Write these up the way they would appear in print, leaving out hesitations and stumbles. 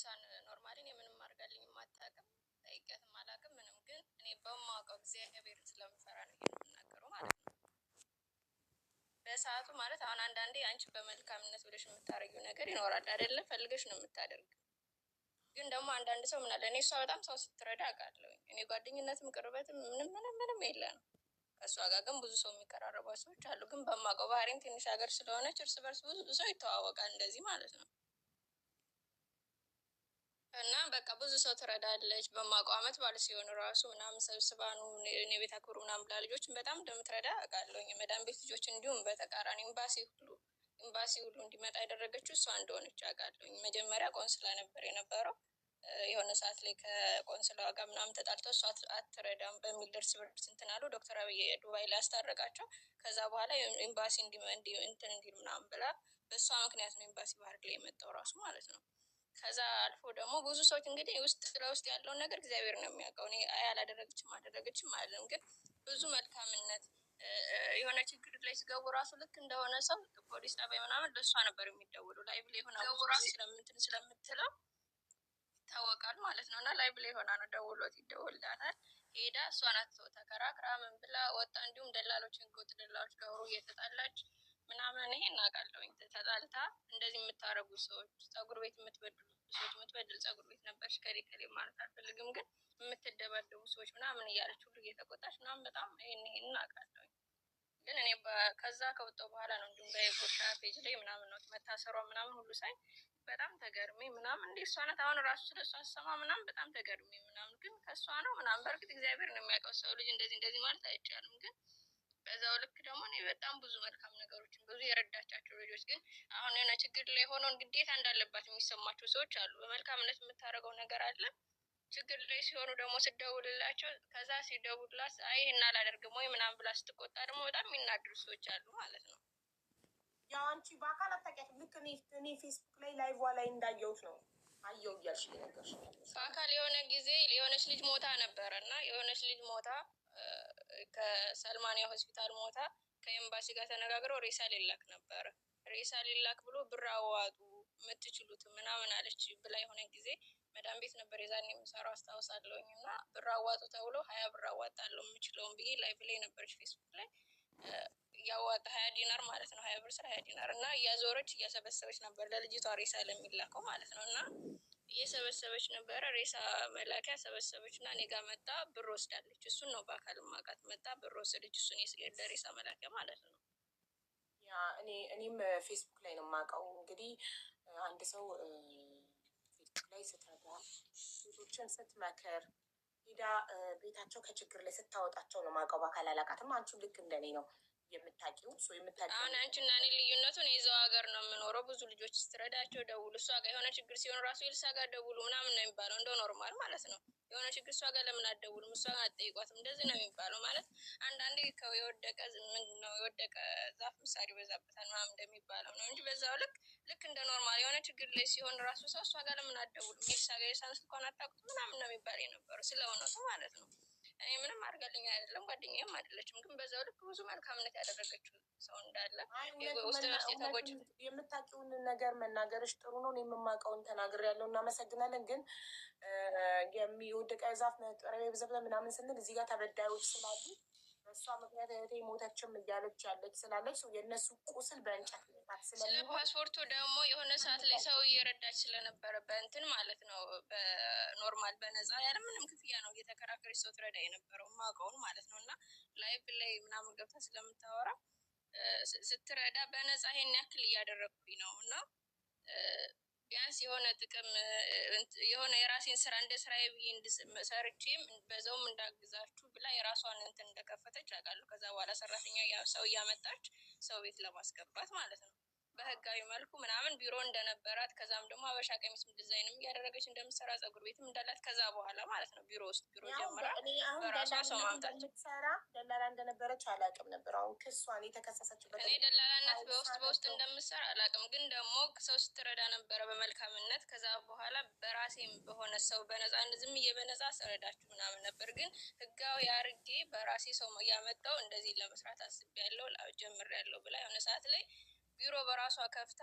ሬሳን ኖርማሊ እኔ ምንም አድርጋልኝ የማታውቅም ጠይቄያትም አላውቅም ምንም። ግን እኔ በማውቀው እግዚአብሔርን ስለምፈራ ነው የምናገረው ማለት ነው። በሰዓቱ ማለት አሁን አንዳንዴ አንቺ በመልካምነት ብለሽ የምታደርጊው ነገር ይኖራል አይደለም፣ ፈልገሽ ነው የምታደርግ። ግን ደግሞ አንዳንድ ሰው ምን አለ፣ እኔ እሷ በጣም ሰው ስትረዳ አውቃለሁ። እኔ ጓደኝነትም ቅርበትም ምንም የለንም። ከእሷ ጋር ግን ብዙ ሰው የሚቀራረቧ ሰዎች አሉ። ግን በማውቀው ባህሪም ትንሽ ሀገር ስለሆነች እርስ በርስ ብዙ ሰው ይተዋወቃል እንደዚህ ማለት ነው። እና በቃ ብዙ ሰው ትረዳለች። በማውቀው አመት ባል ሲሆን ራሱ ምናምን ሰብስባኑ እኔ ቤት አክብሩ ምናምን ብላ ልጆችን በጣም እንደምትረዳ አውቃለሁ። የመዳን ቤት ልጆች እንዲሁም በተቃራኒ ኤምባሲ ሁሉ እንዲመጣ ያደረገችው እሷ እንደሆነች አውቃለሁ። መጀመሪያ ቆንስላ ነበር የነበረው። የሆነ ሰዓት ላይ ከቆንስላ ጋር ምናምን ተጣልተው እሷ አትረዳም በሚል እርስ በርስ እንትን አሉ። ዶክተር አብይ ዱባይ ላይ አስታረቃቸው። ከዛ በኋላ ኤምባሲ እንትን እንዲል ምናምን ብላ በእሷ ምክንያት ነው ኤምባሲ ባህር ላይ የመጣው ራሱ ማለት ነው። ከዛ አልፎ ደግሞ ብዙ ሰዎች እንግዲህ ውስጥ ለውስጥ ያለውን ነገር እግዚአብሔር ነው የሚያውቀው። እኔ አላደረገችም አደረገችም አለም። ግን ብዙ መልካምነት የሆነ ችግር ላይ ሲገቡ ራሱ ልክ እንደሆነ ሰው ፖሊስ ጣቢያ ምናምን ለእሷ ነበር የሚደውሉ። ላይቭ ላይ ሆና ስለምትለው ይታወቃል ማለት ነው። እና ላይቭ ላይ ሆና ነው ደውሎት ይደውልላታል። ሄዳ እሷ ናት ተከራክራ ምን ብላ ወጣ። እንዲሁም ደላሎች፣ ህገወጥ ደላሎች ጋር እየተጣላች ምናምን ይሄ እናውቃለሁኝ። ተጣልታ እንደዚህ የምታረጉ ሰዎች፣ ፀጉር ቤት የምትበድሉ ሰዎች፣ የምትበድል ፀጉር ቤት ነበርሽ ከሌ ማለት አልፈልግም፣ ግን የምትደባደቡ ሰዎች ምናምን እያለች ሁሉ እየተቆጣች ምናምን በጣም ይሄን እናውቃለሁኝ። ግን እኔ ከዛ ከወጣሁ በኋላ ነው እንዲሁም በጎሻ ፔጅ ላይ ምናምን ነው መታሰሯ ምናምን ሁሉ ሳይ በጣም ተገርሜ ምናምን እንደ እሷ ናት አሁን ራሱ ስለ እሷ አሰማ ምናምን በጣም ተገርሜ ምናምን፣ ግን ከእሷ ነው ምናምን። በእርግጥ እግዚአብሔር ነው የሚያውቀው፣ ሰው ልጅ እንደዚህ ማለት አይቻልም። ግን በዛው ልክ ደግሞ እኔ በጣም ብዙ መልካም ነገሮችን ብዙ የረዳቻቸው ልጆች፣ ግን አሁን የሆነ ችግር ላይ ሆነውን ግዴታ እንዳለባት የሚሰማቸው ሰዎች አሉ። በመልካምነት የምታደርገው ነገር አለ። ችግር ላይ ሲሆኑ ደግሞ ስደውልላቸው ከዛ ሲደውልላት አይ ይሄን አላደርግም ወይ ምናምን ብላ ስትቆጣ ደግሞ በጣም የሚናድሩ ሰዎች አሉ ማለት ነው። ያው አንቺ በአካል አታውቂያትም። ልክ እኔ ፌስቡክ ላይ ላይቭ ላይ እንዳየሁት ነው አየሁ እያልሽ ነገርሽ። በአካል የሆነ ጊዜ የሆነች ልጅ ሞታ ነበረ እና የሆነች ልጅ ሞታ ከሰልማንያ ሆስፒታል ሞታ ከኤምባሲ ጋር ተነጋግረው ሬሳ ሊላክ ነበረ። ሬሳ ሊላክ ብሎ ብር አዋጡ የምትችሉት ምናምን አለች ብላ የሆነ ጊዜ መዳም ቤት ነበር የዛኔ የምሰራው አስታውሳለሁኝ። እና ብር አዋጡ ተብሎ 20 ብር አዋጣለሁ የምችለውን ብዬ ላይቭ ላይ ነበረች ፌስቡክ ላይ ያዋጣ 20 ዲናር ማለት ነው። 20 ብር ስለ 20 ዲናር እና እያዞረች እያሰበሰበች ነበር ለልጅቷ ሬሳ ለሚላከው ማለት ነው። እና እየሰበሰበች ነበረ ሬሳ መላኪያ ሰበሰበች እና እኔ ጋር መጣ ብር ወስዳለች። እሱን ነው በአካል ማቃት መጣ ብር ወሰደች። እሱን ለሬሳ መላኪያ ማለት ነው። ያ እኔም ፌስቡክ ላይ ነው የማውቀው። እንግዲህ አንድ ሰው ፌስቡክ ላይ ስትረዳ ሴቶችን ስትመክር ሄዳ ቤታቸው ከችግር ላይ ስታወጣቸው ነው የማውቀው። በአካል አላውቃትም። አንቺም ልክ እንደኔ ነው የምታውቂው ሰው የምታውቂው። አሁን አንቺና እኔ ልዩነቱን የዛው ሀገር ነው የምኖረው። ብዙ ልጆች ስትረዳቸው ደውሉ፣ እሷ ጋር የሆነ ችግር ሲሆን ራሱ ኤልሳ ጋር ደውሉ ምናምን ነው የሚባለው፣ እንደው ኖርማል ማለት ነው። የሆነ ችግር እሷ ጋር ለምን አትደውሉም? እሷ ጋር አትጠይቋትም? እንደዚህ ነው የሚባለው ማለት አንዳንዴ የወደቀ ምንድነው የወደቀ ዛፍ ምሳሌ ይበዛበታል ምናምን እንደሚባለው ነው እንጂ በዛው ልክ እንደ ኖርማል የሆነ ችግር ላይ ሲሆን ራሱ ሰው እሷ ጋር ለምን አትደውሉም? ኤልሳ ጋር የሳን ስልኳን አታውቁት ምናምን ነው የሚባል የነበረው ስለሆነቱ ማለት ነው። እኔ ምንም አድርጋልኝ አይደለም ጓደኛዬም አይደለችም። ግን በዛው ልክ ብዙ መልካምነት ያደረገችው ሰው እንዳለ ውስጥ የተጎጅ የምታውቂውን ነገር መናገርሽ ጥሩ ነው። የምማውቀውን ተናግር ያለው እናመሰግናለን። ግን የሚወደቀ ዛፍ መጠረቢያ ብዘብዘብ ምናምን ስንል እዚህ ጋር ተበዳዮች ስላሉ በእሷ ምክንያት እህቴ ሞተችም እያለች ያለች ስላለች ሰው የእነሱ ቁስል በእንጨት ታት ስለ ፓስፖርቱ ደግሞ የሆነ ሰዓት ላይ ሰው እየረዳች ስለነበረ በእንትን ማለት ነው በኖርማል በነፃ ያለምንም ክፍያ ነው እየተከራከረች ሰው ትረዳ የነበረው ማውቀውን ማለት ነው። እና ላይቭ ላይ ምናምን ገብታ ስለምታወራ ስትረዳ በነፃ ይሄን ያክል እያደረግኩኝ ነው እና ቢያንስ የሆነ ጥቅም የሆነ የራሴን ስራ እንደ ስራዬ ብዬ ሰርቼም በዛውም እንዳግዛችሁ ብላ የራሷን እንትን እንደከፈተች አውቃለሁ። ከዛ በኋላ ሰራተኛ ሰው እያመጣች ሰው ቤት ለማስገባት ማለት ነው በህጋዊ መልኩ ምናምን ቢሮ እንደነበራት፣ ከዛም ደግሞ አበሻ ቀሚስም ዲዛይንም እያደረገች እንደምትሰራ ፀጉር ቤትም እንዳላት ከዛ በኋላ ማለት ነው ቢሮ ውስጥ ቢሮ ጀምራ በራሷ ሰው ማምጣት እንደምትሰራ ደላላ እንደነበረች አላውቅም ነበር። አሁን ክሷን የተከሰሰችበት እኔ ደላላነት በውስጥ እንደምትሰራ አላውቅም። ግን ደግሞ ሰው ስትረዳ ነበረ በመልካምነት። ከዛ በኋላ በራሴም በሆነ ሰው በነፃነት ዝም በነፃ ስረዳችሁ ምናምን ነበር። ግን ህጋዊ አርጌ በራሴ ሰው እያመጣው እንደዚህ ለመስራት አስቤያለሁ ጀምሬያለሁ ብላ የሆነ ሰዓት ላይ ቢሮ በራሷ ከፍታ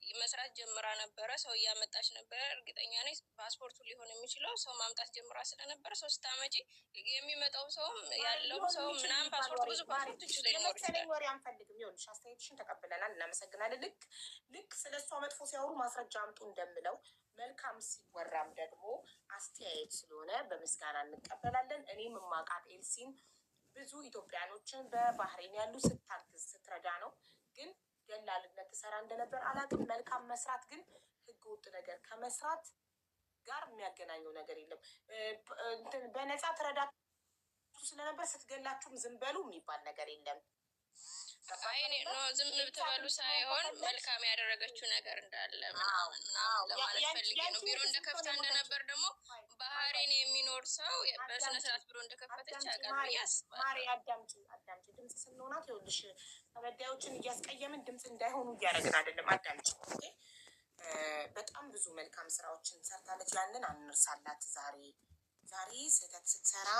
መስራት ጀምራ ነበረ። ሰው እያመጣች ነበረ። እርግጠኛ ነኝ ፓስፖርቱ ሊሆን የሚችለው ሰው ማምጣት ጀምራ ስለነበረ 3 አመጪ የሚመጣው ሰውም ያለው ሰው ምናምን ፓስፖርት ብዙ ፓስፖርቶች ሊኖሩ ይችላል። ወሬ አንፈልግም። ይኸውልሽ አስተያየትሽን ተቀብለናል፣ እናመሰግናለን። ልክ ስለ እሷ መጥፎ ሲያወሩ ማስረጃ አምጡ እንደምለው መልካም ሲወራም ደግሞ አስተያየት ስለሆነ በምስጋና እንቀበላለን። እኔም የማውቃት ኤልሲን ብዙ ኢትዮጵያኖችን በባህሬን ያሉ ስታግዝ ስትረዳ ነው። ግን ደላልነት ትሰራ እንደነበር አላውቅም። መልካም መስራት ግን ህገ ወጥ ነገር ከመስራት ጋር የሚያገናኘው ነገር የለም። በነፃ ትረዳችሁ ስለነበር ስትገላችሁም ዝም በሉ የሚባል ነገር የለም። ዝም ብትበሉ ሳይሆን መልካም ያደረገችው ነገር እንዳለ ምናምን ለማለት ፈልጌ ነው። ቢሮ እንደከፍታ እንደነበር ደግሞ ባህሬን የሚኖር ሰው በስነስርዓት ቢሮ እንደከፈተች ያውቃል ብዬ አስባለሁ። ማሪ አዳምጪ፣ ድምፅ ስንሆናት ይኸውልሽ ተበዳዮችን እያስቀየምን ድምፅ እንዳይሆኑ እያደረግን አይደለም። አዳምጪ። በጣም ብዙ መልካም ስራዎችን ሰርታለች። ያንን አንርሳላት። ዛሬ ስህተት ስትሰራ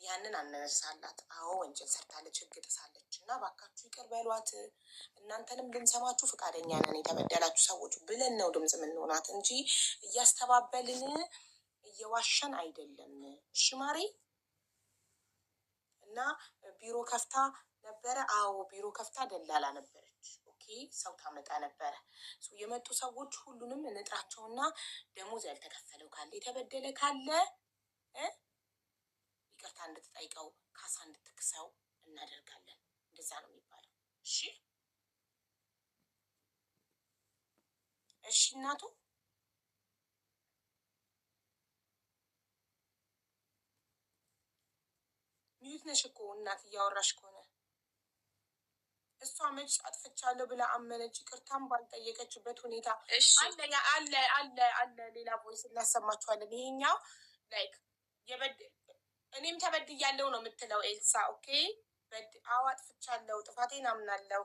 ያንን አነሳላት። አዎ ወንጀል ሰርታለች፣ ህግ ጥሳለች እና ባካችሁ ይቅር በሏት። እናንተንም ልንሰማችሁ ፈቃደኛ ነን የተበደላችሁ ሰዎች ብለን ነው ድምፅ የምንሆናት እንጂ እያስተባበልን እየዋሸን አይደለም። እሺ ማሪ። እና ቢሮ ከፍታ ነበረ። አዎ ቢሮ ከፍታ ደላላ ነበረች። ኦኬ ሰው ታመጣ ነበረ። የመጡ ሰዎች ሁሉንም እንጥራቸውና ደሞዝ ያልተከፈለው ካለ የተበደለ ካለ ይቅርታ እንድትጠይቀው ካሳ እንድትክሰው እናደርጋለን። እንደዛ ነው የሚባለው። እሺ እናቱ ሚዩት ነሽ እኮ እናት እያወራሽ ከሆነ እሷ መች አጥፍቻለሁ ብላ አመነች። ይቅርታም ባልጠየቀችበት ሁኔታ አለ ሌላ ቮይስ እናሰማችኋለን። ይሄኛው ላይክ እኔም ተበድያለሁ ነው የምትለው ኤልሳ። ኦኬ አዎ አጥፍቻለሁ፣ ጥፋቴን አምናለሁ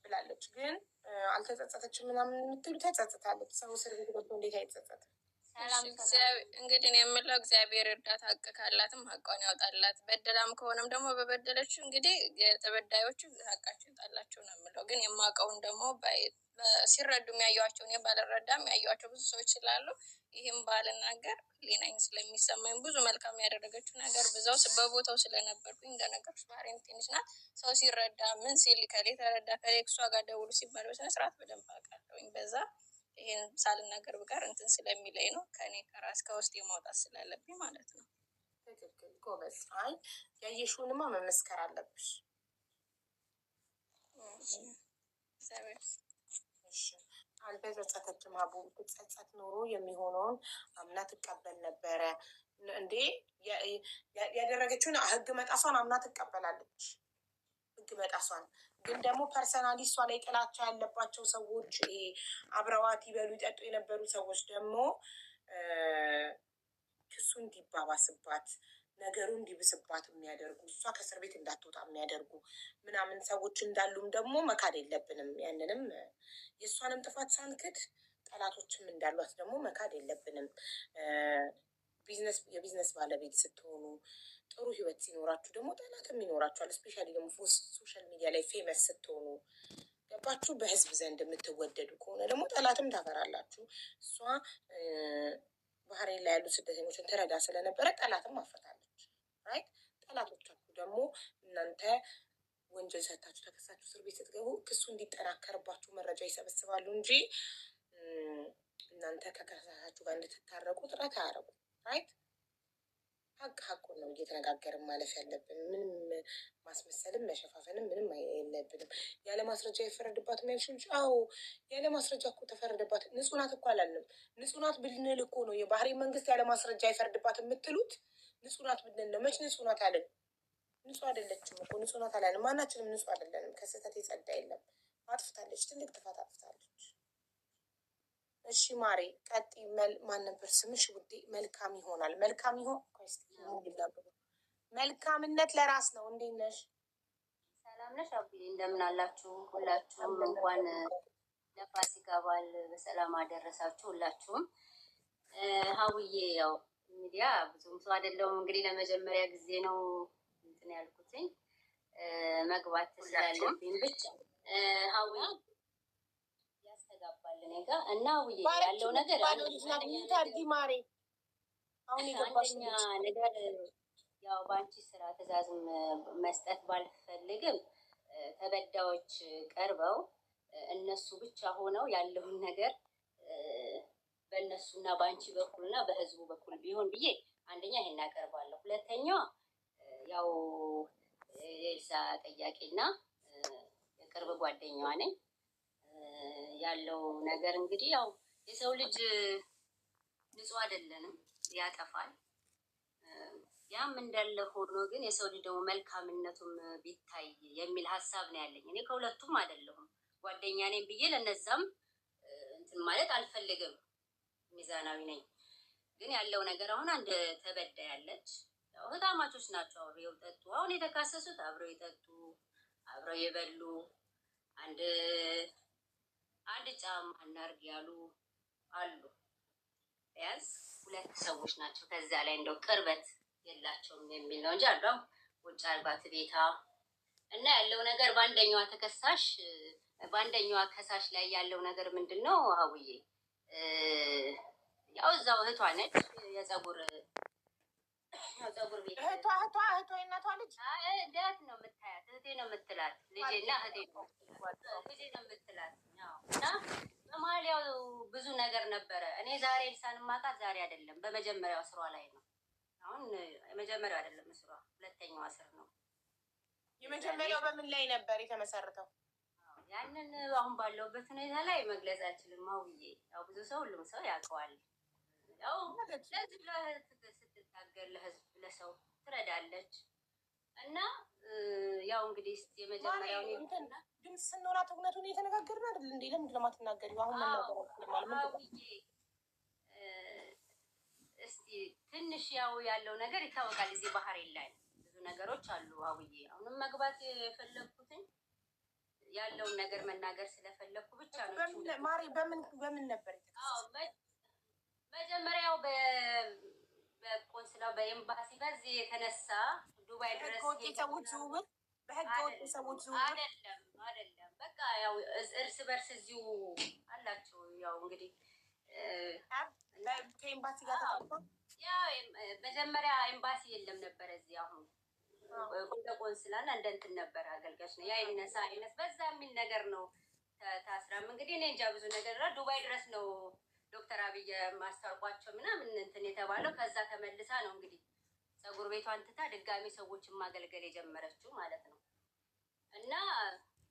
ብላለች። ግን አልተጸጸተችም ምናምን የምትሉ ተጸጽታለች። ሰው እስር ቤት ገብቶ እንዴት አይጸጸትም? እንግዲህ የምለው እግዚአብሔር እርዳታ ሀቅ ካላትም ሀቋን ያውጣላት። በደላም ከሆነም ደግሞ በበደለችው እንግዲህ የተበዳዮቹ ሀቃቸው ይውጣላቸው ነው የምለው። ግን የማውቀውን ደግሞ ሲረዱ የሚያዩዋቸው እኔ ባልረዳም ያዩዋቸው ብዙ ሰዎች ስላሉ ይህም ባልናገር ሊናኝ ስለሚሰማኝ ብዙ መልካም ያደረገችው ነገር ብዛው በቦታው ስለነበርኩኝ እንደነገርኩሽ ባህሬን ትንሽ ናት። ሰው ሲረዳ ምን ሲል ከሌ ተረዳ ከሌ እሷ ጋር ደውሉ ሲባል በስነስርዓት በደንብ አውቃለሁኝ። በዛ ይሄን ሳልናገር ብቀር እንትን ስለሚለኝ ነው ከኔ ከራስ ከውስጥ የማውጣት ስላለብኝ ማለት ነው። ትክክል ጎበዝ። አይ ያየሽውንማ መመስከር አለብሽ። አልተጸጸተችም። አቡ ብትጸጸት ኖሮ የሚሆነውን አምና ትቀበል ነበረ እንዴ። ያደረገችውን ህግ መጣሷን አምና ትቀበላለች። ህግ መጣሷን ግን ደግሞ ፐርሰናሊ እሷ ላይ ጥላቻ ያለባቸው ሰዎች አብረዋት ይበሉ ይጠጡ የነበሩ ሰዎች ደግሞ ክሱ እንዲባባስባት ነገሩ እንዲብስባት የሚያደርጉ እሷ ከእስር ቤት እንዳትወጣ የሚያደርጉ ምናምን ሰዎች እንዳሉም ደግሞ መካድ የለብንም። ያንንም የእሷንም ጥፋት ሳንክድ ጠላቶችም እንዳሏት ደግሞ መካድ የለብንም። የቢዝነስ ባለቤት ስትሆኑ ጥሩ ህይወት ሲኖራችሁ ደግሞ ጠላትም ይኖራችኋል። እስፔሻሊ ደግሞ ሶሻል ሚዲያ ላይ ፌመስ ስትሆኑ ገባችሁ፣ በህዝብ ዘንድ የምትወደዱ ከሆነ ደግሞ ጠላትም ታፈራላችሁ። እሷ ባህሬን ላይ ያሉ ስደተኞችን ትረዳ ስለነበረ ጠላትም አፈታለች። ራይት ጠላቶቻችሁ ደግሞ እናንተ ወንጀል ሰርታችሁ ተከሳችሁ እስር ቤት ስትገቡ ክሱ እንዲጠናከርባችሁ መረጃ ይሰበስባሉ እንጂ እናንተ ከከሳችሁ ጋር እንድትታረቁ ጥረት አያደርጉም። ራይት ሀቁን ነው እየተነጋገርን ማለፍ ያለብን። ምንም ማስመሰልም መሸፋፈንም ምንም የለብንም። ያለ ማስረጃ የፈረድባትም ያልሽው እንጂ አዎ ያለ ማስረጃ እኮ ተፈረደባት። ንጹህ ናት እኮ አላልንም። ንጹህ ናት ብንል እኮ ነው የባህሬን መንግስት ያለ ማስረጃ ይፈርድባት የምትሉት። ንጹህ ናት ብንል ነው። መች ንጹህ ናት አለን? ንጹህ አይደለችም እኮ። ንጹህ ናት አላልንም። ማናችንም ንጹህ አይደለንም። ከስህተት የጸዳ የለም። አጥፍታለች፣ ትልቅ ጥፋት አጥፍታለች። እሺ ማሬ ቀጢ። ማን ነበር ስምሽ ውዴ? መልካም ይሆናል። መልካም ይሆን። መልካምነት ለራስ ነው። እንዴት ነሽ? ሰላም ነሽ? አቢ እንደምን አላችሁ? ሁላችሁም እንኳን ለፋሲካ በዓል በሰላም አደረሳችሁ ሁላችሁም። ሀውዬ ያው ሚዲያ ብዙም ሰው አይደለሁም እንግዲህ ለመጀመሪያ ጊዜ ነው እንትን ያልኩትኝ መግባት ስላለብኝ ብቻ ሀውዬ ያስተጋባል እኔ ጋ እና ውዬ ያለው ነገር አንደኛ ነገር ያው በአንቺ ስራ ትዕዛዝም መስጠት ባልፈልግም ተበዳዮች ቀርበው እነሱ ብቻ ሆነው ያለውን ነገር በእነሱና በአንቺ በኩልና በህዝቡ በኩል ቢሆን ብዬ አንደኛ ይሄን ያቀርባለሁ። ሁለተኛ ያው ኤልሳ ጠያቂና የቅርብ ጓደኛዋ ነኝ። ያለው ነገር እንግዲህ ያው የሰው ልጅ ንጹህ አይደለንም፣ ያጠፋል። ያም እንዳለ ሆኖ ግን የሰው ልጅ ደግሞ መልካምነቱም ቢታይ የሚል ሀሳብ ነው ያለኝ። እኔ ከሁለቱም አይደለሁም፣ ጓደኛ ነኝ ብዬ ለነዛም እንትን ማለት አልፈልግም። ሚዛናዊ ነኝ። ግን ያለው ነገር አሁን አንድ ተበዳ ያለች ያው ህታማቾች ናቸው። አብረው ጠጡ። አሁን የተካሰሱት አብረው የጠጡ አብረው የበሉ አንድ ጫማ እናርግ ያሉ አሉ። ቢያንስ ሁለት ሰዎች ናቸው። ከዛ ላይ እንደው ቅርበት የላቸውም የሚል ነው እንጂ አሏም ውጭ አርባት ቤታ እና ያለው ነገር በአንደኛዋ ከሳሽ ላይ ያለው ነገር ምንድን ነው? ሀውዬ ያው እዛው እህቷ ነች። የፀጉር ቤት እህቷ የእናቷ ልጅ እንዴት ነው የምታያት? እህቴ ነው የምትላት። ልጄና እህቴ ነው የምትላት። እና በመሀል ያው ብዙ ነገር ነበረ። እኔ ዛሬ ኤልሳን ማውቃት ዛሬ አይደለም፣ በመጀመሪያው ስሯ ላይ ነው። አሁን የመጀመሪያው አይደለም ስሯ፣ ሁለተኛዋ ስር ነው። የመጀመሪያው በምን ላይ ነበር የተመሰረተው? ያንን አሁን ባለውበት ሁኔታ ላይ መግለጽ አልችልም። አውዬ ያው ብዙ ሰው ሁሉም ሰው ያውቀዋል። ያው ለህዝብ ስትታገል ለህዝብ ለሰው ትረዳለች እና ያው እንግዲህ የመጀመሪያው ድምፅ ስንሆናት እውነቱን እየተነጋገርን አይደል እንዴ? ለምንድን ነው የማትናገሪው? አሁን እስቲ ትንሽ ያው ያለው ነገር ይታወቃል። እዚህ ባህሬን ላይ ብዙ ነገሮች አሉ። አውዬ አሁንም መግባት የፈለግኩትኝ ያለውን ነገር መናገር ስለፈለግኩ ብቻ ነው። ማሪ በምን ነበር መጀመሪያው በቆንስላው በኤምባሲ በዚህ የተነሳ ዱባይ ድረስ ሰዎች ዝውውር በህገ ወጥ ሰዎች ዝውውር አይደለም። በቃ ያው እርስ በርስ እዚሁ አላቸው። ያው እንግዲህ ከኤምባሲ ጋር ተጣልቶ ያው መጀመሪያ ኤምባሲ የለም ነበር እዚህ። አሁን እንደ ቆንስላና እንደ እንትን ነበር አገልጋዮች ነው ያ ይነሳ አይነት በዛ የሚል ነገር ነው። ታስራም እንግዲህ እኔ እንጃ ብዙ ነገር ዱባይ ድረስ ነው ዶክተር አብይ ማስታርቋቸው ምናምን እንትን የተባለው። ከዛ ተመልሳ ነው እንግዲህ ፀጉር ቤቷን ትታ ድጋሚ ሰዎችን ማገልገል የጀመረችው ማለት ነው። እና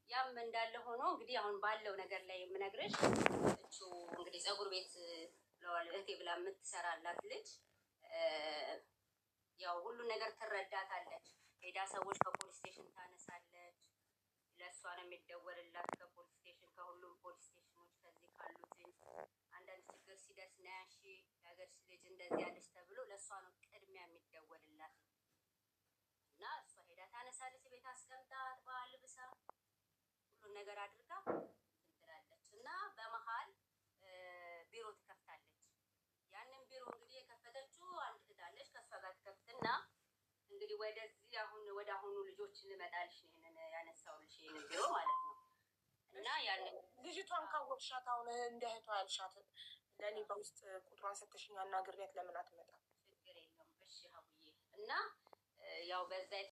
ያም እንዳለ ሆኖ እንግዲህ አሁን ባለው ነገር ላይ የምነግርሽ እቹ እንግዲህ ፀጉር ቤት እህቴ ብላ የምትሰራላት ልጅ ያው ሁሉን ነገር ትረዳታለች። ሄዳ ሰዎች ከፖሊስ ስቴሽን ታነሳለች። ለእሷ ነው የሚደወልላት ከፖሊስ ስቴሽን፣ ከሁሉም ፖሊስ ስቴሽኖች ከዚህ ካሉትኝ አንዳንድ ችግር ሲደርስ ናያሺ የሀገርሽ ልጅ እንደዚህ ያለች ተብሎ ለእሷ ነው ቅድሚያ የሚደወልላት። እና እሷ ሄዳ ታነሳለች። ቤት አስቀምጣ በዓል ብሳ ሁሉን ነገር አድርጋ ትላለች። እና በመሀል ቢሮ ትከፍታለች። ያንን ቢሮ እንግዲህ የከፈተችው አንድ ትታለች። ከእሷ ጋር ትከፍትና እንግዲህ ወደዚህ አሁን ወደ አሁኑ ልጆች ልመጣልሽ ይሄንን ያነሳውልሽ ይሄንን ቢሮ ማለት ነው። እና ያንን ልጅቷን ካወቅሻት አሁን እንደ እህቷ ያልሻት ለእኔ በውስጥ ቁጥሯን ሰተሽኝ አናግሪያት ለምን አትመጣም? ችግር የለውም እሺ ሀቡዬ። እና ያው በዛ